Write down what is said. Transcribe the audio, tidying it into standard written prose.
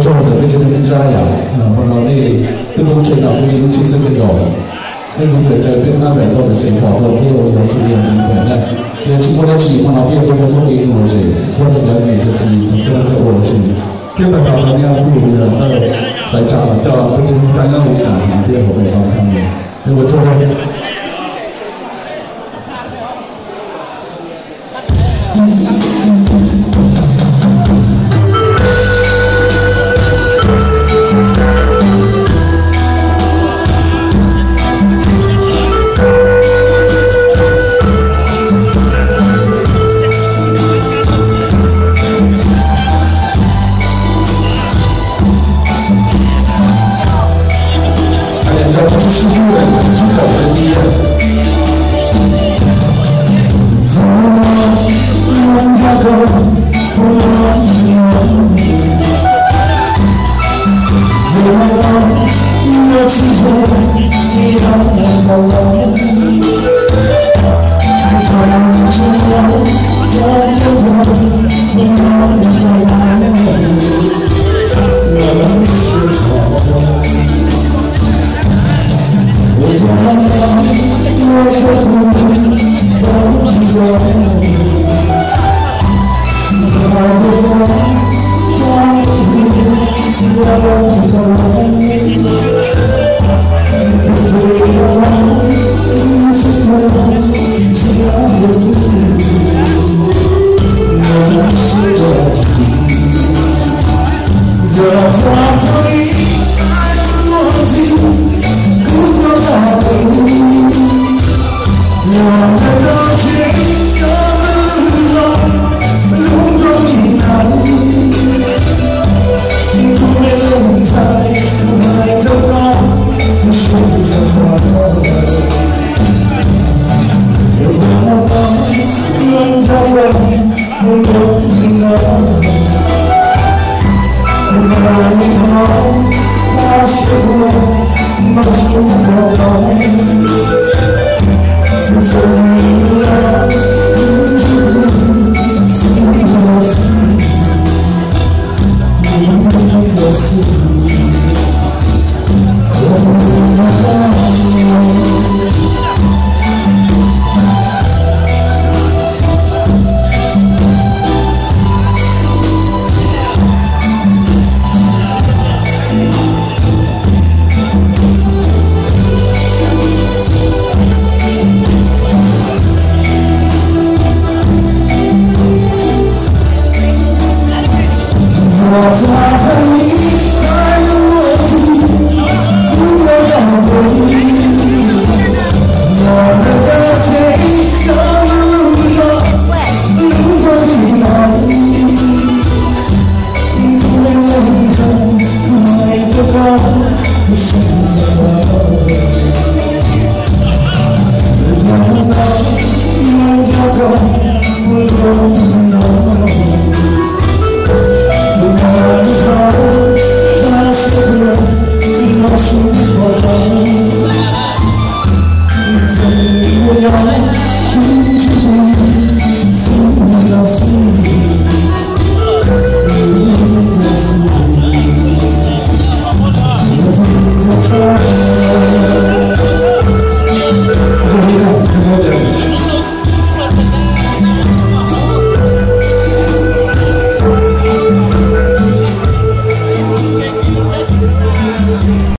做的变成更加呀，然后呢，这工作呢会尤其是那种，那工作在变成那边多的生活，或者我有时间明白呢，也是我的喜欢那边多的多给东西，多的了解的自己，从这个东西，基本上大家不一样，在家叫不仅咱要有产生的好地方看的，如果做的。我是书人，是考的第一。Go.